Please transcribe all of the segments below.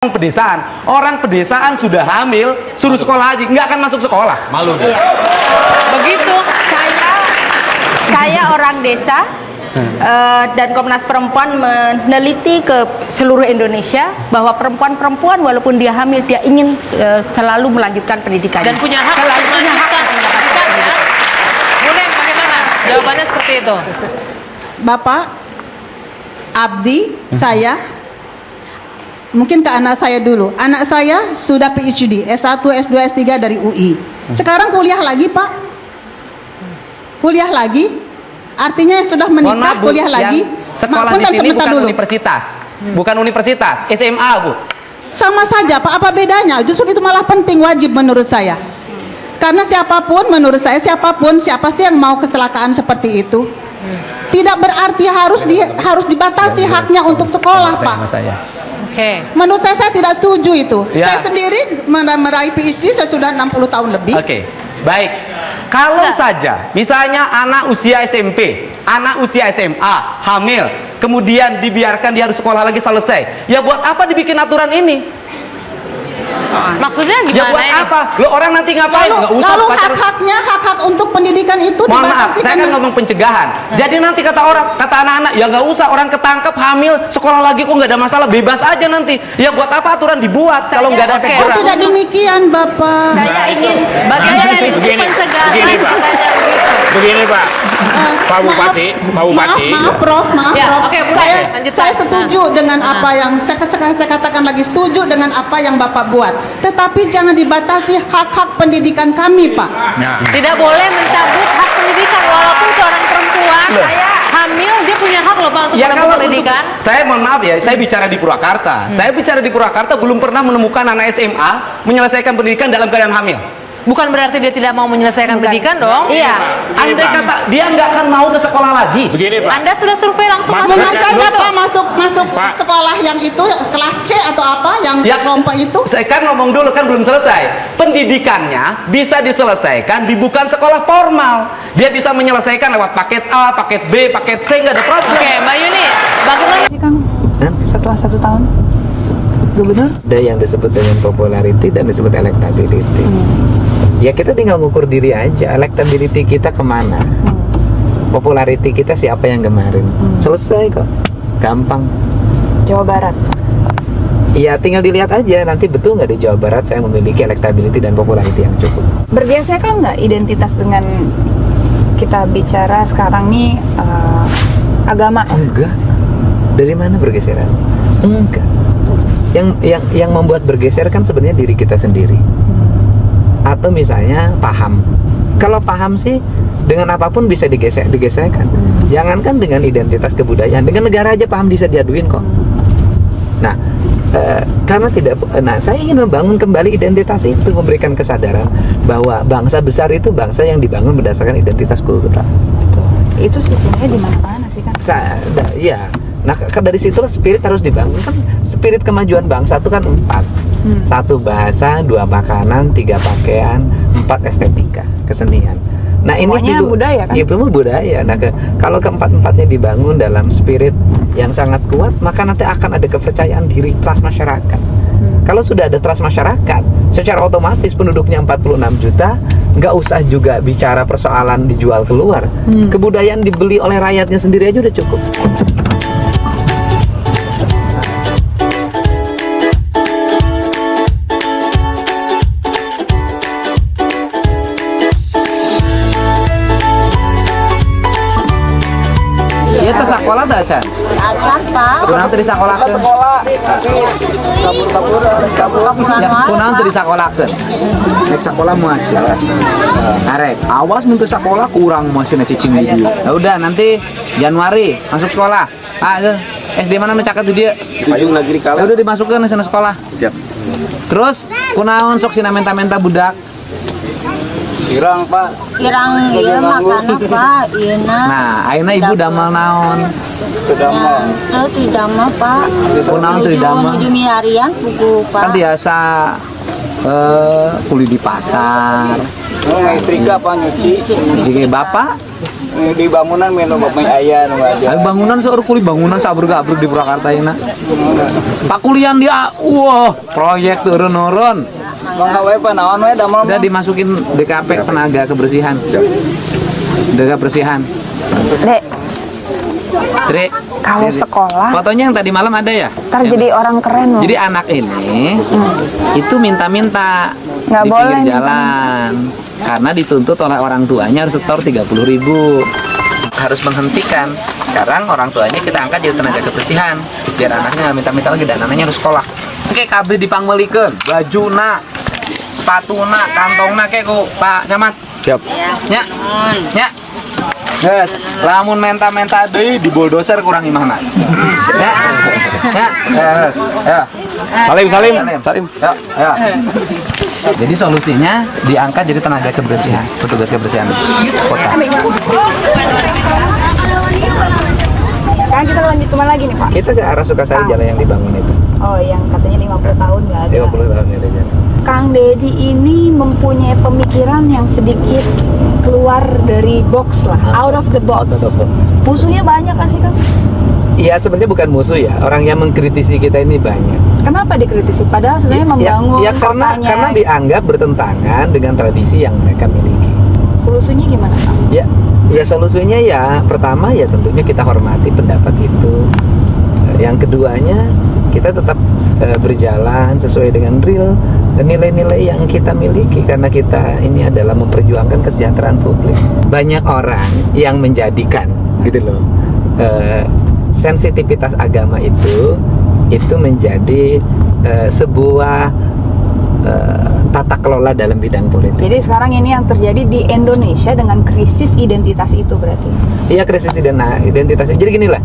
Orang pedesaan sudah hamil, suruh sekolah haji, nggak akan masuk sekolah. Malu iya. Begitu. Saya orang desa dan Komnas Perempuan meneliti ke seluruh Indonesia bahwa perempuan-perempuan walaupun dia hamil, dia ingin selalu melanjutkan pendidikan dan punya hak melanjutkan pendidikan ya. Boleh, bagaimana? Jawabannya seperti itu. Bapak Abdi, saya mungkin ke anak saya dulu. Anak saya sudah PhD, S1, S2, S3 dari UI. Sekarang kuliah lagi, Pak. Kuliah lagi. Artinya sudah menikah, kuliah lagi. Sekolah di sini bukan dulu. Universitas. Bukan universitas, SMA, Bu. Sama saja, Pak. Apa bedanya? Justru itu malah penting, wajib menurut saya. Karena siapapun, menurut saya, siapa sih yang mau kecelakaan seperti itu? Tidak berarti harus dibatasi haknya untuk sekolah, Pak. Oke. Menurut saya tidak setuju itu. Ya. Saya sendiri meraih PhD, saya sudah 60 tahun lebih. Oke, baik. Kalau saja, misalnya anak usia SMP, anak usia SMA, hamil, kemudian dibiarkan dia harus sekolah lagi selesai. Ya buat apa dibikin aturan ini? Maksudnya gimana? Ya buat apa? Lo orang nanti ngapain? Nggak usah Lalu pacaran. hak-hak untuk pendidikan itu Mohon maaf, dibatasi. saya kan ngomong pencegahan. Jadi nanti kata anak-anak, ya nggak usah, orang ketangkep hamil sekolah lagi kok nggak ada masalah, bebas aja nanti. Ya buat apa aturan dibuat kalau nggak ada efek Oh, jerah? tidak demikian, Bapak. Saya ingin Bagian dari untuk pencegahan. Begini Pak, Pak Bupati, Maaf, Prof. Ya, oke, Bu, saya setuju dengan apa yang saya katakan lagi, setuju dengan apa yang Bapak buat. Tetapi jangan dibatasi hak-hak pendidikan kami, Pak. Tidak boleh mencabut hak pendidikan walaupun seorang perempuan hamil, dia punya hak loh Pak untuk menempuh pendidikan. Saya mohon maaf ya, saya bicara di Purwakarta. Saya bicara di Purwakarta belum pernah menemukan anak SMA menyelesaikan pendidikan dalam keadaan hamil. Bukan berarti dia tidak mau menyelesaikan pendidikan dong. Iya. Andai kata dia nggak akan mau ke sekolah lagi. Begini Pak. Anda sudah survei langsung Menurut saya, gitu. Pak, masuk sekolah yang itu kelas C atau apa yang kelompok itu. Saya kan ngomong dulu, kan belum selesai. Pendidikannya bisa diselesaikan di bukan sekolah formal. Dia bisa menyelesaikan lewat paket A, paket B, paket C, nggak ada problem. Oke, Mbak Yuni, bagaimana sih Kang? Setelah 1 tahun gubernur? Ada yang disebut dengan popularity dan disebut electability. Ya kita tinggal ngukur diri aja, electability kita kemana, popularity kita siapa yang kemarin. Selesai kok, gampang. Jawa Barat. Iya, tinggal dilihat aja nanti betul nggak di Jawa Barat saya memiliki electability dan popularity yang cukup. Bergeser kan nggak identitas dengan kita bicara sekarang nih agama? Enggak. Dari mana bergeseran? Enggak. Yang membuat bergeser kan sebenarnya diri kita sendiri. Atau misalnya paham. Kalau paham sih dengan apapun bisa digeserkan. Jangankan dengan identitas kebudayaan, dengan negara aja paham bisa diaduin kok. Nah, karena saya ingin membangun kembali identitas itu, memberikan kesadaran bahwa bangsa besar itu bangsa yang dibangun berdasarkan identitas kultural. Itu sebenarnya di mana-mana sih kan? Iya. Nah, dari situ spirit harus dibangun kan. Spirit kemajuan bangsa itu kan 4. 1 bahasa, 2 makanan, 3 pakaian, 4 estetika, kesenian. Nah, semuanya ini dulu, budaya kan? Iya, budaya. Nah, kalau keempat-empatnya dibangun dalam spirit yang sangat kuat, maka nanti akan ada kepercayaan diri, trust masyarakat. Kalau sudah ada trust masyarakat, secara otomatis penduduknya 46 juta, nggak usah juga bicara persoalan dijual keluar. Kebudayaan dibeli oleh rakyatnya sendiri aja udah cukup. Iya, tuh sekolah dah, Chan. Acan, Pak. Kunang tadi sekolahkeun. Kunang tadi sekolahkeun. Nek sekolah masih. Arek, awas mun teu sekolah kurang masih na cicing hiji. Ya udah nanti Januari masuk sekolah. SD mana nu caket di dieu? Payung Negeri Ya Kala. udah dimasukkeun sana sekolah. Siap. Terus kunaon sok sina menta-menta budak? Sirang Pak. Kirang ieu makanan Pak, ieuna. Nah, ayeuna ibu damel naon? Kedamel. Tidak mah Pak. Kunaon teu damel? Nuju milarian buku Pak. Kan biasa kuli di pasar. Ngestrika Pak nyuci. Jika bapak Di bangunan minum bapak ayah aja. Bangunan seorang kuli bangunan sabruk-abruk di Purwakarta ini. Pak kuliah dia, wah proyek turun-turun. Bang Hawaii Pak naon we damel. Udah dimasukin DKP tenaga kebersihan. Tenaga kebersihan. Dek, Kalau sekolah fotonya yang tadi malam ada ya? ntar jadi orang keren loh. Jadi anak ini itu minta-minta Nggak di boleh pinggir jalan karena dituntut oleh orang tuanya harus setor 30.000. Harus menghentikan. Sekarang orang tuanya kita angkat jadi tenaga kebersihan biar anaknya nggak minta-minta lagi dan anaknya harus sekolah. Oke, kabeh dipangmelikeun, bajuna, sepatuna, kantongna ke ku Pak Camat. Siap. Nya. Nya. Guys, lamun menta-menta deui di bulldozer kurang imahna. Ya. Ya, guys. Ya. Salim. Ya. Jadi solusinya diangkat jadi tenaga kebersihan, petugas kebersihan kota. Sekarang kita lanjut kemana lagi nih Pak? Kita ke arah Sukasari jalan yang dibangun itu. Oh yang katanya 50 tahun nggak ada. 50 tahun itu jalan. Kang Deddy ini mempunyai pemikiran yang sedikit keluar dari box lah, out of the box. Musuhnya banyak gak sih Kang? Iya, sebenarnya bukan musuh ya. Orang yang mengkritisi kita ini banyak. Kenapa dikritisi? Padahal sebenarnya membangun ya karena dianggap bertentangan dengan tradisi yang mereka miliki. Solusinya gimana Kang? Ya solusinya ya pertama ya tentunya kita hormati pendapat itu. Yang keduanya kita tetap berjalan sesuai dengan real nilai-nilai yang kita miliki karena kita ini adalah memperjuangkan kesejahteraan publik. Banyak orang yang menjadikan gitu loh sensitivitas agama itu menjadi sebuah tata kelola dalam bidang politik. Jadi sekarang ini yang terjadi di Indonesia dengan krisis identitas itu berarti? Iya, krisis identitas. Jadi gini lah,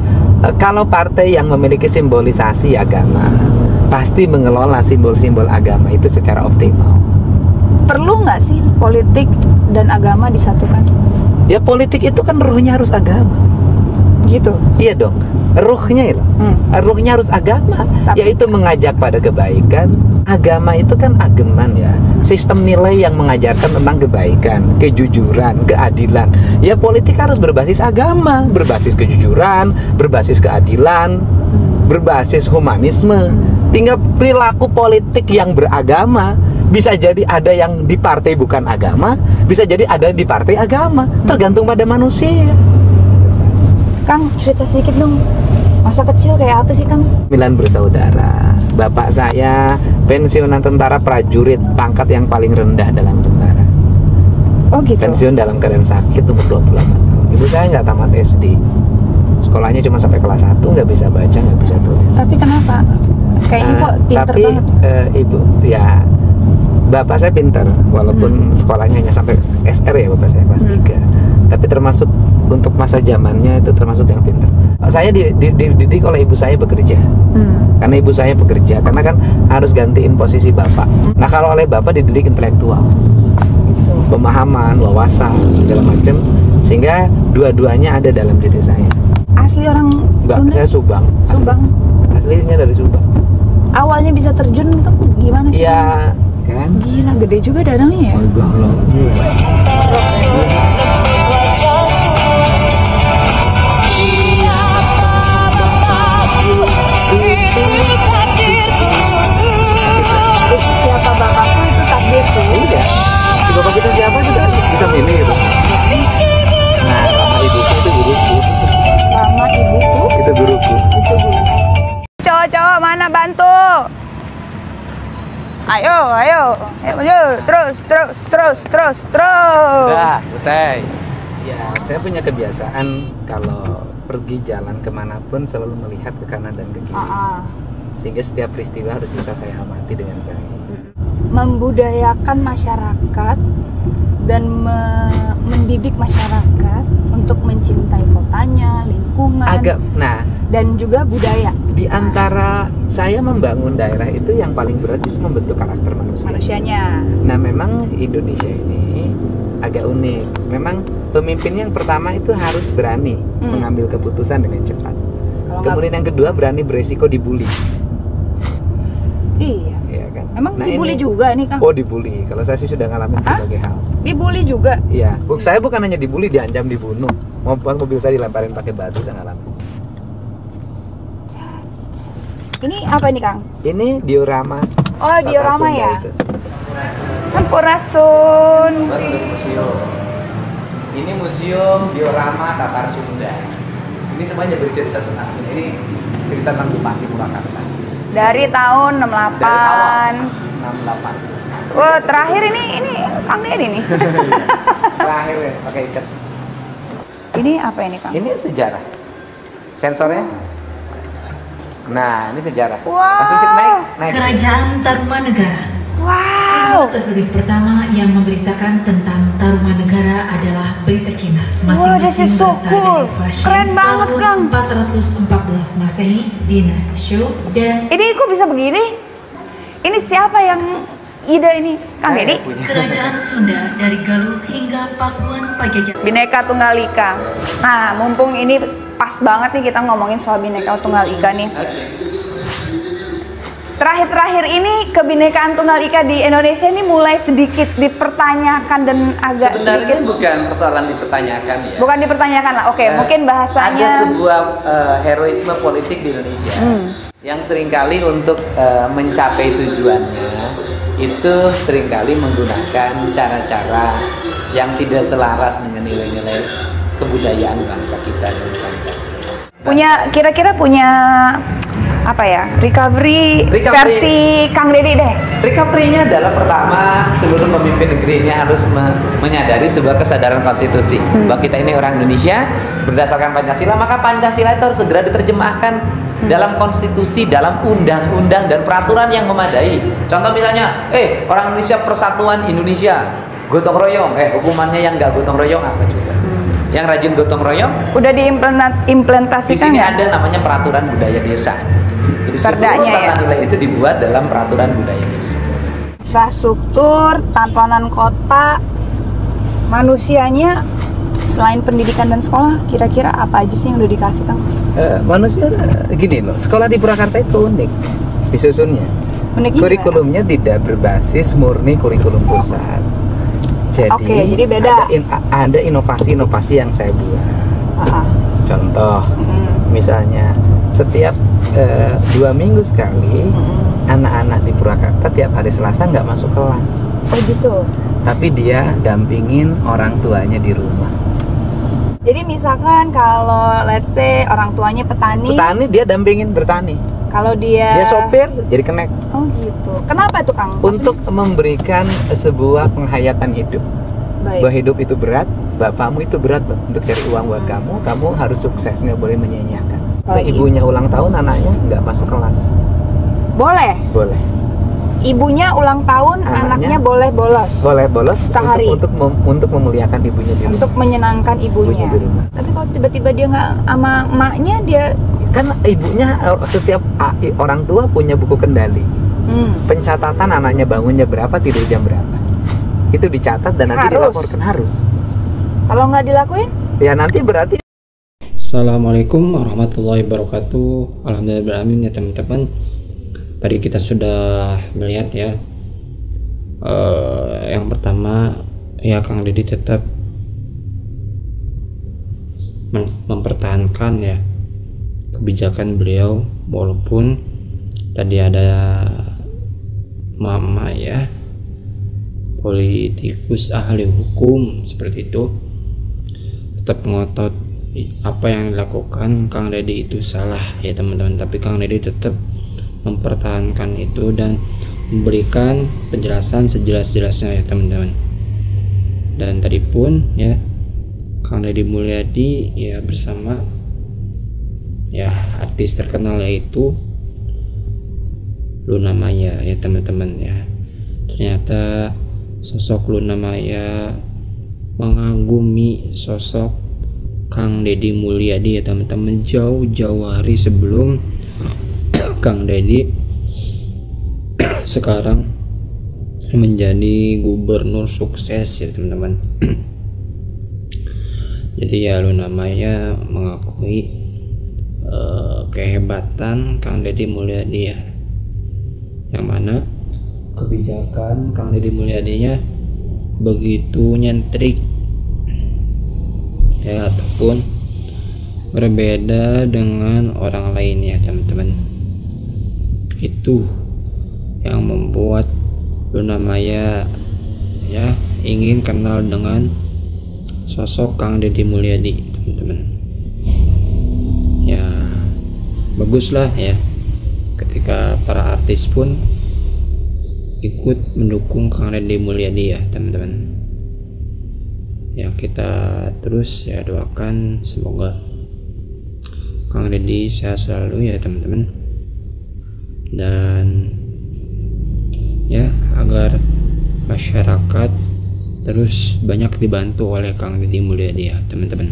kalau partai yang memiliki simbolisasi agama pasti mengelola simbol-simbol agama itu secara optimal. Perlu nggak sih politik dan agama disatukan? Ya politik itu kan ruhnya harus agama. Gitu? Iya dong, ruhnya itu. Ruhnya harus agama, yaitu mengajak pada kebaikan. Agama itu kan ageman ya, sistem nilai yang mengajarkan tentang kebaikan, kejujuran, keadilan. Ya politik harus berbasis agama, berbasis kejujuran, berbasis keadilan, berbasis humanisme. Tinggal perilaku politik yang beragama. Bisa jadi ada yang di partai bukan agama, bisa jadi ada di partai agama, tergantung pada manusia. Kang, cerita sedikit dong. Masa kecil kayak apa sih Kang? 9 bersaudara. Bapak saya pensiunan tentara prajurit, pangkat yang paling rendah dalam tentara. Oh gitu? Pensiun dalam keadaan sakit umur 28 tahun. Ibu saya nggak tamat SD. Sekolahnya cuma sampai kelas 1, nggak bisa baca, nggak bisa tulis. Tapi kenapa? Kayaknya kok pinter tapi, banget. Ibu, ya bapak saya pintar, walaupun sekolahnya hanya sampai SR ya bapak saya, kelas 3. Tapi termasuk untuk masa zamannya itu termasuk yang pintar. Saya dididik oleh ibu saya bekerja. Karena ibu saya bekerja, karena kan harus gantiin posisi bapak. Nah kalau oleh bapak dididik intelektual, pemahaman, wawasan, segala macam, sehingga dua-duanya ada dalam diri saya. Asli orang Enggak, Sunda? saya Subang. Subang. Aslinya dari Subang. Awalnya bisa terjun gitu gimana sih? Ya, kan? Gila, gede juga danaunya ya? Siapa bapakku itu takdirku. Iya. Si bapak kita siapa kita bisa milih gitu. Nah, nama ibuku itu guruku. Nama ibuku Itu guruku. itu guru. Cowok-cowok mana bantu? Ayo, terus. Udah, selesai. Ya, saya punya kebiasaan kalau pergi jalan kemanapun selalu melihat ke kanan dan ke kiri. Sehingga setiap peristiwa harus bisa saya amati dengan baik. Membudayakan masyarakat dan mendidik masyarakat untuk mencintai kotanya, lingkungan, dan juga budaya. Di antara saya membangun daerah itu yang paling berat justru membentuk karakter Manusianya. Nah, memang Indonesia ini agak unik. Memang pemimpin yang pertama itu harus berani mengambil keputusan dengan cepat. Kemudian yang kedua berani beresiko dibully. Iya. Iya kan? Emang dibully juga nih Kang? Oh, dibully. Kalau saya sih sudah ngalamin berbagai hal. Dibully juga. Iya, saya bukan hanya dibully, diancam dibunuh. Mobil saya dilemparin pakai batu, saya ngalamin. Ini apa ini, Kang? Ini diorama. Oh, diorama Sunda ya. itu. Sampurasun. Ini museum diorama Tatar Sunda. Ini semuanya bercerita tentang Sunda. Ini cerita tentang Bupati Purwakarta. Dari tahun 68. Dari awal 68. Wah, terakhir ini Kang Deddy nih. Terakhir ya, pakai ikat. Ini apa ini, Kang? Ini sejarah. Sensornya. Nah, ini sejarah. Wow. Langsung naik. Kerajaan Tarumanegara. Wow. Surat tertulis pertama yang memberitakan tentang Tarumanegara adalah berita Cina. Masing-masing so berasal cool. dari Fashion Keren banget, Kang. tahun 414 Masehi di Show dan Ini kok bisa begini? Ini siapa yang ide ini, Kang Deddy? Kerajaan Sunda dari Galuh hingga Pakuan Pajajaran. Bhinneka Tunggal Ika. Nah, mumpung ini pas banget nih kita ngomongin soal Bhinneka Tunggal Ika nih. Terakhir-terakhir ini kebinekaan Tunggal Ika di Indonesia ini mulai sedikit dipertanyakan dan agak Sebenarnya sedikit bukan persoalan dipertanyakan ya. bukan dipertanyakan lah. Oke, mungkin bahasanya Ada sebuah heroisme politik di Indonesia yang seringkali untuk mencapai tujuannya itu seringkali menggunakan cara-cara yang tidak selaras dengan nilai-nilai kebudayaan bangsa kita dan Pancasila. kira-kira punya apa ya, recovery versi Kang Deddy deh. Recovery-nya adalah pertama, seluruh pemimpin negeri ini harus menyadari sebuah kesadaran konstitusi bahwa kita ini orang Indonesia berdasarkan Pancasila, maka Pancasila itu harus segera diterjemahkan dalam konstitusi, dalam undang-undang dan peraturan yang memadai. Contoh misalnya, orang Indonesia, persatuan Indonesia, gotong royong, hukumannya yang nggak gotong royong apa juga? Yang rajin gotong royong Udah diimplementasikan. di sini ya? ada namanya peraturan budaya desa. Jadi Perdanya seluruh tata ya? nilai itu dibuat dalam peraturan budaya desa. Infrastruktur, tatanan kota, manusianya selain pendidikan dan sekolah, kira-kira apa aja sih yang udah dikasih, Kang? Manusia gini loh, sekolah di Purwakarta itu unik disusunnya. Unik Kurikulumnya tidak berbasis murni kurikulum pusat. Jadi, jadi beda. Ada inovasi-inovasi yang saya buat. Contoh, misalnya setiap 2 minggu sekali anak-anak di Purwakarta tiap hari Selasa nggak masuk kelas. Oh gitu. Tapi dia dampingin orang tuanya di rumah. Jadi misalkan kalau let's say orang tuanya petani, Dia dampingin bertani. kalau dia Sopir jadi kenek. Oh gitu. Kenapa itu, Kang? Untuk memberikan sebuah penghayatan hidup. Baik. Bahwa hidup itu berat, bapakmu itu berat untuk cari uang buat kamu harus sukses, nggak boleh menyia-nyiakan. Ibunya ulang tahun, anaknya nggak masuk kelas. Boleh. Boleh. Ibunya ulang tahun, anaknya boleh bolos. Boleh bolos Sehari. untuk memuliakan ibunya di rumah. Untuk menyenangkan ibunya. Di rumah. Tapi kalau tiba-tiba dia nggak sama emaknya, dia Kan ibunya, setiap orang tua punya buku kendali. Pencatatan anaknya bangunnya berapa, tidur jam berapa. Itu dicatat dan nanti dilaporkan harus. Kalau nggak dilakuin? Ya nanti berarti. Assalamualaikum warahmatullahi wabarakatuh. Alhamdulillahirrahmanirrahim ya teman-teman. Tadi kita sudah melihat ya. Yang pertama ya Kang Deddy tetap mempertahankan ya kebijakan beliau, walaupun tadi ada mama ya politikus ahli hukum seperti itu, tetap ngotot apa yang dilakukan Kang Deddy itu salah ya teman-teman. Tapi Kang Deddy tetap mempertahankan itu dan memberikan penjelasan sejelas-jelasnya ya teman-teman. Dan tadi pun ya Kang Deddy Mulyadi ya bersama ya artis terkenal yaitu Luna Maya ya teman-teman ya. Ternyata sosok Luna Maya mengagumi sosok Kang Deddy Mulyadi ya teman-teman, jauh-jauh hari sebelum Kang Deddy sekarang menjadi gubernur sukses ya teman-teman. Jadi ya Luna Maya mengakui kehebatan Kang Deddy Mulyadi ya, yang mana kebijakan Kang Deddy Mulyadinya begitu nyentrik ya, ataupun berbeda dengan orang lain ya teman-teman. Itu yang membuat Luna Maya ya ingin kenal dengan sosok Kang Deddy Mulyadi teman-teman. Ya baguslah ya ketika para artis pun ikut mendukung Kang Deddy Mulyadi ya teman-teman. Ya kita terus ya doakan semoga Kang Deddy sehat selalu ya teman-teman, dan ya agar masyarakat terus banyak dibantu oleh Kang Deddy Mulyadi ya teman-teman.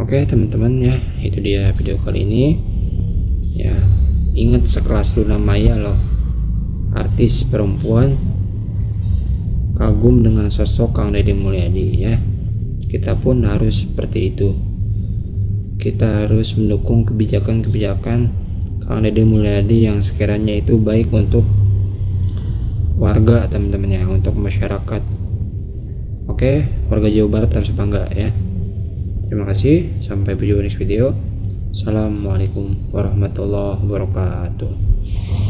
Oke teman-teman ya, itu dia video kali ini ya. Ingat sekelas Luna Maya loh, artis perempuan kagum dengan sosok Kang Deddy Mulyadi ya. Kita pun harus seperti itu. Kita harus mendukung kebijakan-kebijakan Kang Deddy Mulyadi yang sekiranya itu baik untuk warga teman-teman ya, untuk masyarakat. Oke, warga Jawa Barat harus bangga ya. Terima kasih, sampai berjumpa di next video. Assalamualaikum warahmatullahi wabarakatuh.